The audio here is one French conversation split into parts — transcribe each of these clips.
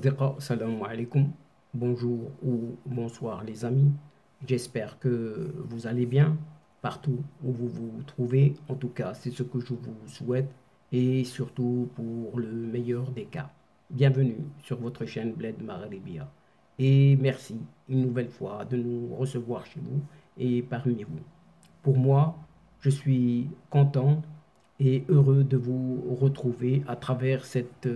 Asdiqa, salam alaikum. Bonjour ou bonsoir les amis. J'espère que vous allez bien partout où vous vous trouvez. En tout cas, c'est ce que je vous souhaite et surtout pour le meilleur des cas. Bienvenue sur votre chaîne Bled Maghribia. Et merci une nouvelle fois de nous recevoir chez vous et parmi vous. Pour moi, je suis content et heureux de vous retrouver à travers cette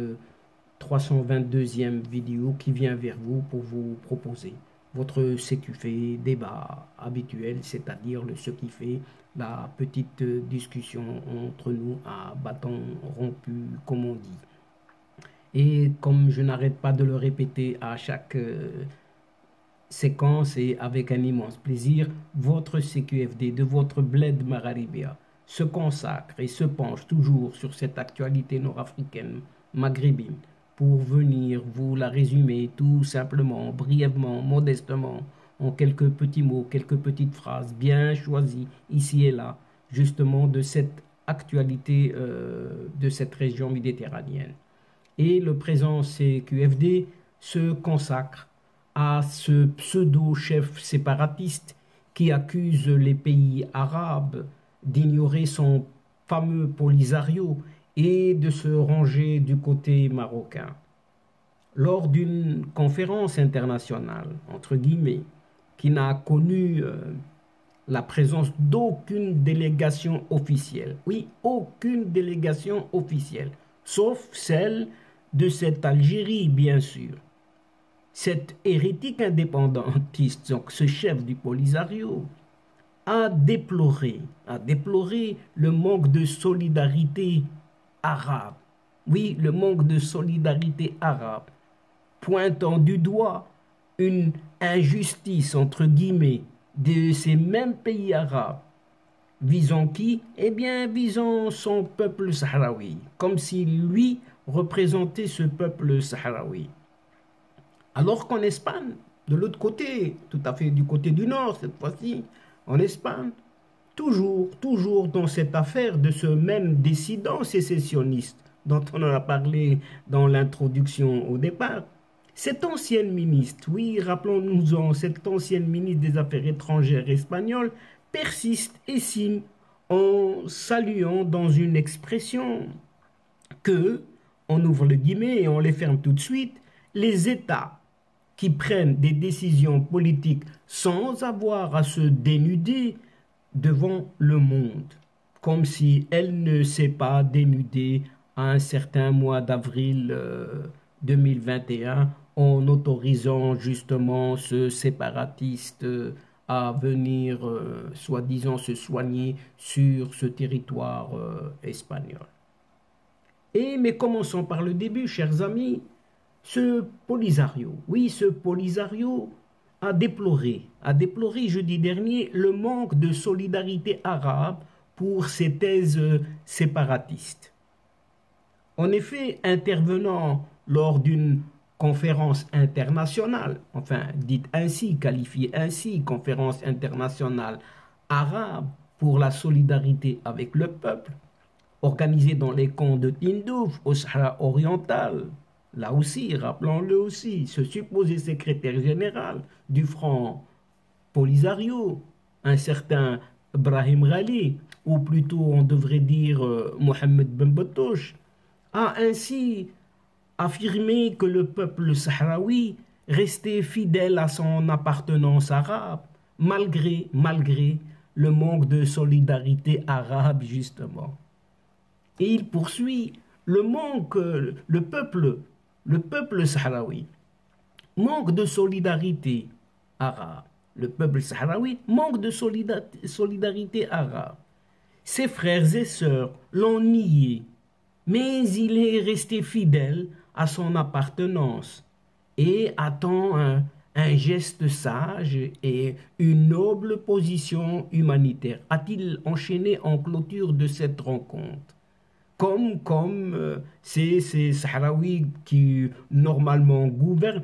322e vidéo qui vient vers vous pour vous proposer votre CQF débat habituel, c'est-à-dire ce qui fait la petite discussion entre nous à bâton rompu, comme on dit. Et comme je n'arrête pas de le répéter à chaque séquence et avec un immense plaisir, votre CQFD de votre Bled Maghribia se consacre et se penche toujours sur cette actualité nord-africaine maghrébine pour venir vous la résumer tout simplement, brièvement, modestement, en quelques petits mots, quelques petites phrases bien choisies ici et là, justement de cette actualité de cette région méditerranéenne. Et le présent CQFD se consacre à ce pseudo-chef séparatiste qui accuse les pays arabes d'ignorer son fameux Polisario et de se ranger du côté marocain. Lors d'une conférence internationale, entre guillemets, qui n'a connu la présence d'aucune délégation officielle, oui, aucune délégation officielle, sauf celle de cette Algérie, bien sûr. Cet hérétique indépendantiste, donc ce chef du Polisario, a déploré le manque de solidarité arabe. Oui, le manque de solidarité arabe, pointant du doigt une injustice, entre guillemets, de ces mêmes pays arabes. Visant qui? Eh bien, visant son peuple sahraoui, comme si lui représentait ce peuple sahraoui. Alors qu'en Espagne, de l'autre côté, tout à fait du côté du nord cette fois-ci, en Espagne, toujours dans cette affaire de ce même dissident sécessionniste dont on en a parlé dans l'introduction au départ, cette ancienne ministre, oui, rappelons-nous-en, cette ancienne ministre des Affaires étrangères espagnole persiste et signe en saluant dans une expression que, on ouvre le guillemet et on les ferme tout de suite, les États qui prennent des décisions politiques sans avoir à se dénuder devant le monde, comme si elle ne s'est pas dénudée à un certain mois d'avril 2021 en autorisant justement ce séparatiste à venir soi-disant se soigner sur ce territoire espagnol. Mais commençons par le début, chers amis. Ce Polisario, oui, ce Polisario a déploré jeudi dernier le manque de solidarité arabe pour ses thèses séparatistes. En effet, intervenant lors d'une conférence internationale, enfin dite ainsi, qualifiée ainsi, conférence internationale arabe pour la solidarité avec le peuple, organisée dans les camps de Tindouf au Sahara oriental. Là aussi, rappelons-le aussi, ce supposé secrétaire général du Front Polisario, un certain Brahim Ghali, ou plutôt on devrait dire Mohamed Ben Batouche, a ainsi affirmé que le peuple sahraoui restait fidèle à son appartenance arabe, malgré le manque de solidarité arabe, justement. Et il poursuit le peuple sahraoui manque de solidarité arabe. Le peuple sahraoui manque de solidarité arabe. Ses frères et sœurs l'ont nié, mais il est resté fidèle à son appartenance et attend un geste sage et une noble position humanitaire, a-t-il enchaîné en clôture de cette rencontre. Comme ces Sahraouis qui normalement gouvernent,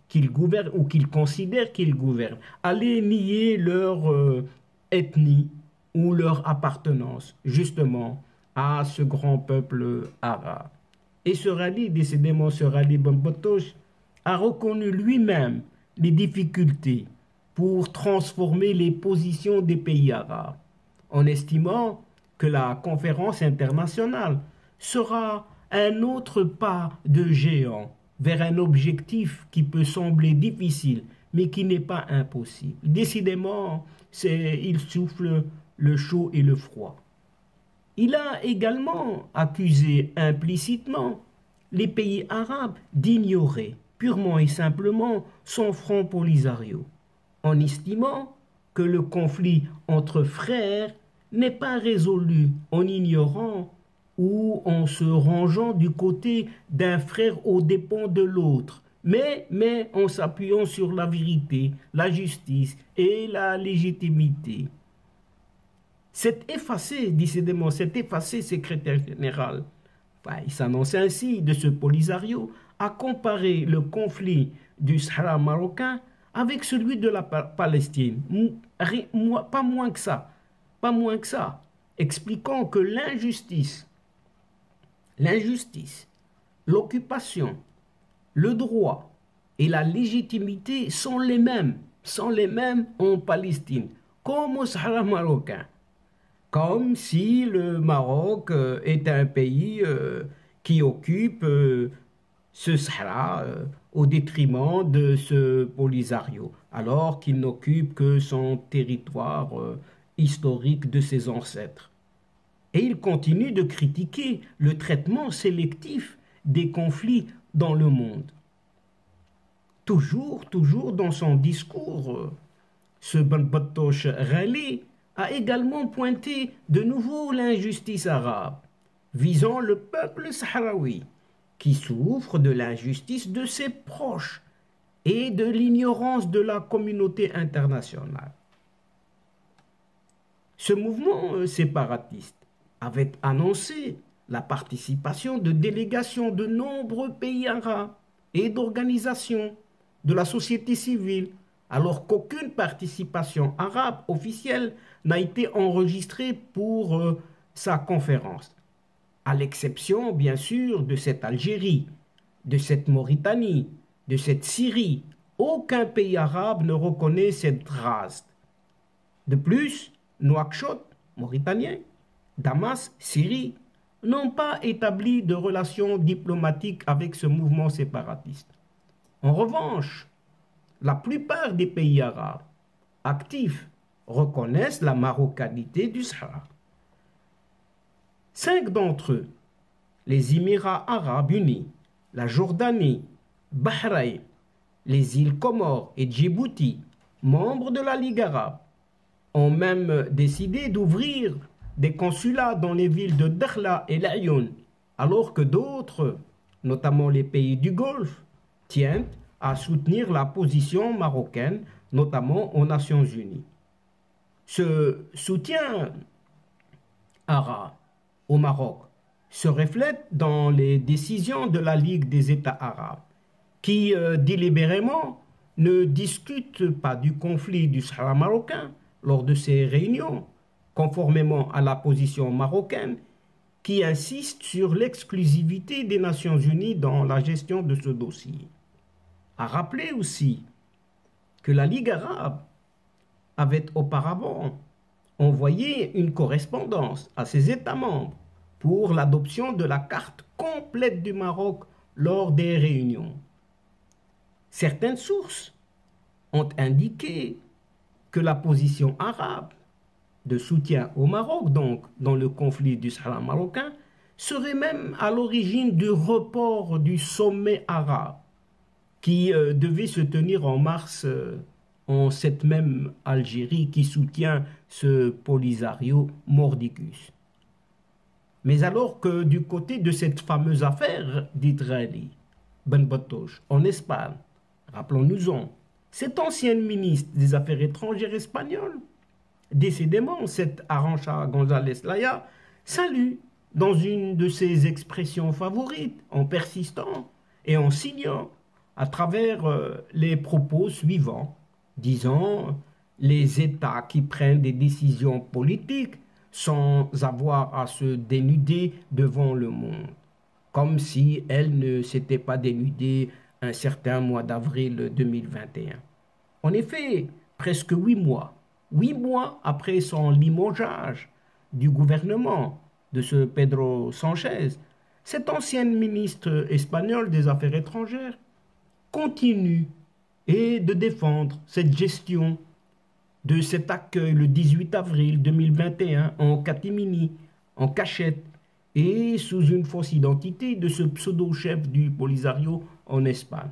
qu'ils gouvernent ou qu'ils considèrent qu'ils gouvernent, aller nier leur ethnie ou leur appartenance justement à ce grand peuple arabe. Et ce rallye, décidément, ce rallye Bambotoche, a reconnu lui-même les difficultés pour transformer les positions des pays arabes, en estimant que la conférence internationale sera un autre pas de géant vers un objectif qui peut sembler difficile, mais qui n'est pas impossible. Décidément, il souffle le chaud et le froid. Il a également accusé implicitement les pays arabes d'ignorer purement et simplement son front Polisario, en estimant que le conflit entre frères n'est pas résolu en ignorant ou en se rangeant du côté d'un frère aux dépens de l'autre, mais en s'appuyant sur la vérité, la justice et la légitimité. Cet effacé, décidément, cet effacé secrétaire général, il s'annonce ainsi de ce Polisario, a comparé le conflit du Sahara marocain avec celui de la Palestine. Pas moins que ça, expliquant que l'injustice, l'occupation, le droit et la légitimité sont les mêmes en Palestine, comme au Sahara marocain. Comme si le Maroc est un pays qui occupe ce Sahara au détriment de ce Polisario, alors qu'il n'occupe que son territoire historique de ses ancêtres. Et il continue de critiquer le traitement sélectif des conflits dans le monde. Toujours dans son discours, ce Bambotoche Rallye a également pointé de nouveau l'injustice arabe, visant le peuple sahraoui, qui souffre de l'injustice de ses proches et de l'ignorance de la communauté internationale. Ce mouvement séparatiste avait annoncé la participation de délégations de nombreux pays arabes et d'organisations de la société civile, alors qu'aucune participation arabe officielle n'a été enregistrée pour sa conférence, à l'exception bien sûr de cette Algérie, de cette Mauritanie, de cette Syrie. Aucun pays arabe ne reconnaît cette race. De plus, Nouakchott, mauritanien, Damas, Syrie, n'ont pas établi de relations diplomatiques avec ce mouvement séparatiste. En revanche, la plupart des pays arabes actifs reconnaissent la marocanité du Sahara. 5 d'entre eux, les Émirats arabes unis, la Jordanie, Bahreïn, les îles Comores et Djibouti, membres de la Ligue arabe, ont même décidé d'ouvrir des consulats dans les villes de Dakhla et Laayoune, alors que d'autres, notamment les pays du Golfe, tiennent à soutenir la position marocaine, notamment aux Nations Unies. Ce soutien arabe au Maroc se reflète dans les décisions de la Ligue des États arabes, qui délibérément ne discute pas du conflit du Sahara marocain lors de ces réunions, conformément à la position marocaine qui insiste sur l'exclusivité des Nations Unies dans la gestion de ce dossier. À rappeler aussi que la Ligue arabe avait auparavant envoyé une correspondance à ses États membres pour l'adoption de la carte complète du Maroc lors des réunions. Certaines sources ont indiqué que la position arabe de soutien au Maroc, donc dans le conflit du Sahara marocain, serait même à l'origine du report du sommet arabe qui devait se tenir en mars en cette même Algérie qui soutient ce Polisario mordicus. Mais alors que du côté de cette fameuse affaire d'Israël, Bambotoche, en Espagne, rappelons-nous-en, cette ancienne ministre des Affaires étrangères espagnole, décidément, cette Arantxa González Laya, salue dans une de ses expressions favorites, en persistant et en signant à travers les propos suivants, disant les États qui prennent des décisions politiques sans avoir à se dénuder devant le monde. comme si elle ne s'était pas dénudée un certain mois d'avril 2021. En effet, presque 8 mois après son limogeage du gouvernement de ce Pedro Sanchez, cette ancienne ministre espagnole des Affaires étrangères continue et de défendre cette gestion de cet accueil le 18 avril 2021 en catimini, en cachette et sous une fausse identité de ce pseudo-chef du Polisario en Espagne.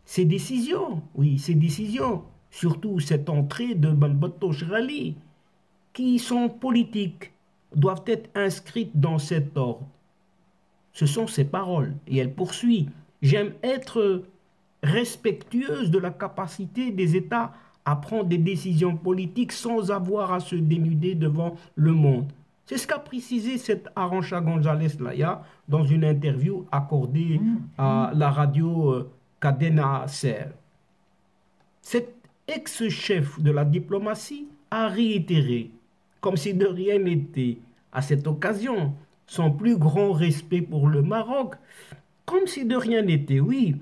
Ces décisions, oui, ces décisions, surtout cette entrée de Balbato Shrali, qui sont politiques, doivent être inscrites dans cet ordre. Ce sont ses paroles et elle poursuit. J'aime être respectueuse de la capacité des États à prendre des décisions politiques sans avoir à se dénuder devant le monde. C'est ce qu'a précisé cette Arantxa González Laya dans une interview accordée à la radio Cadena Ser. Cet ex-chef de la diplomatie a réitéré, comme si de rien n'était, à cette occasion, son plus grand respect pour le Maroc, comme si de rien n'était, oui.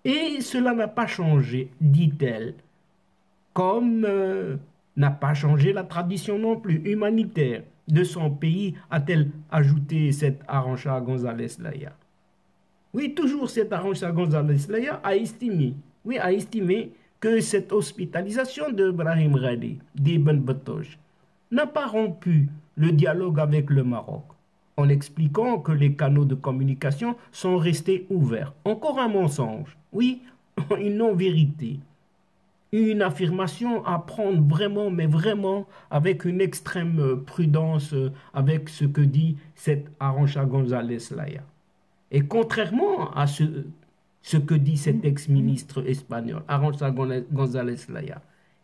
Et cela n'a pas changé, dit-elle, comme n'a pas changé la tradition non plus humanitaire de son pays, a-t-elle ajouté cette Arantxa González Laya. Oui, toujours cette Arantxa González Laya a estimé que cette hospitalisation de Brahim Ghali, d'Ibn Battuta, n'a pas rompu le dialogue avec le Maroc, en expliquant que les canaux de communication sont restés ouverts. Encore un mensonge, oui, une non-vérité. Une affirmation à prendre vraiment, mais vraiment, avec une extrême prudence, avec ce que dit cette Arantxa González Laya. Et contrairement à ce que dit cet ex-ministre espagnol, Arantxa González Laya,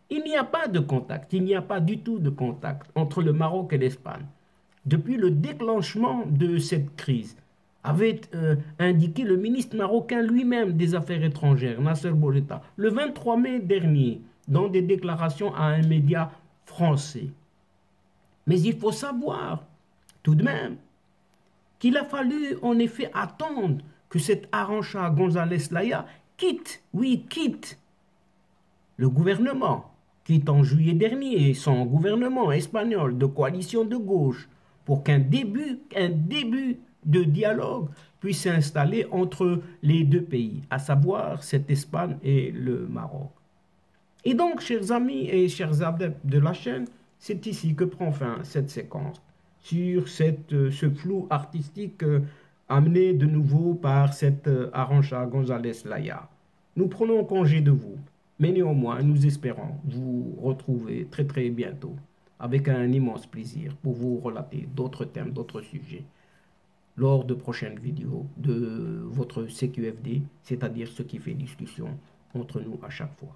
il n'y a pas de contact, il n'y a pas du tout de contact entre le Maroc et l'Espagne. Depuis le déclenchement de cette crise, avait indiqué le ministre marocain lui-même des Affaires étrangères, Nasser Bourita, le 23 mai dernier, dans des déclarations à un média français. Mais il faut savoir, tout de même, qu'il a fallu en effet attendre que cette Arantxa González Laya quitte le gouvernement, quitte en juillet dernier son gouvernement espagnol de coalition de gauche, pour qu'un début de dialogue puisse s'installer entre les deux pays, à savoir cette Espagne et le Maroc. Et donc, chers amis et chers adeptes de la chaîne, c'est ici que prend fin cette séquence sur ce flou artistique amené de nouveau par cette Arantxa González Laya. Nous prenons congé de vous, mais néanmoins, nous espérons vous retrouver très très bientôt avec un immense plaisir pour vous relater d'autres thèmes, d'autres sujets lors de prochaines vidéos de votre CQFD, c'est-à-dire ce qui fait discussion entre nous à chaque fois.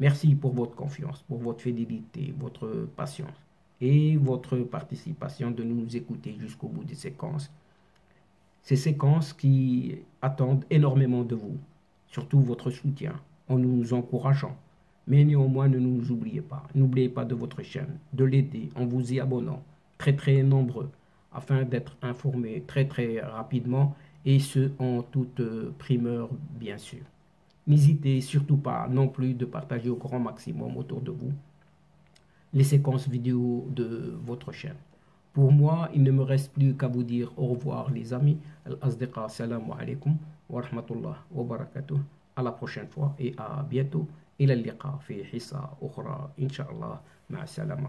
Merci pour votre confiance, pour votre fidélité, votre patience et votre participation de nous écouter jusqu'au bout des séquences. Ces séquences qui attendent énormément de vous, surtout votre soutien en nous encourageant. Mais néanmoins, ne nous oubliez pas. N'oubliez pas de votre chaîne, de l'aider en vous y abonnant, très nombreux, afin d'être informés très rapidement, et ce, en toute primeur, bien sûr. N'hésitez surtout pas non plus de partager au grand maximum autour de vous les séquences vidéo de votre chaîne. Pour moi, il ne me reste plus qu'à vous dire au revoir les amis. Al-Asdiqa, salam alaikum wa rahmatullah wa barakatuh. À la prochaine fois et à bientôt. إلى اللقاء في حصة أخرى إن شاء الله مع السلامة.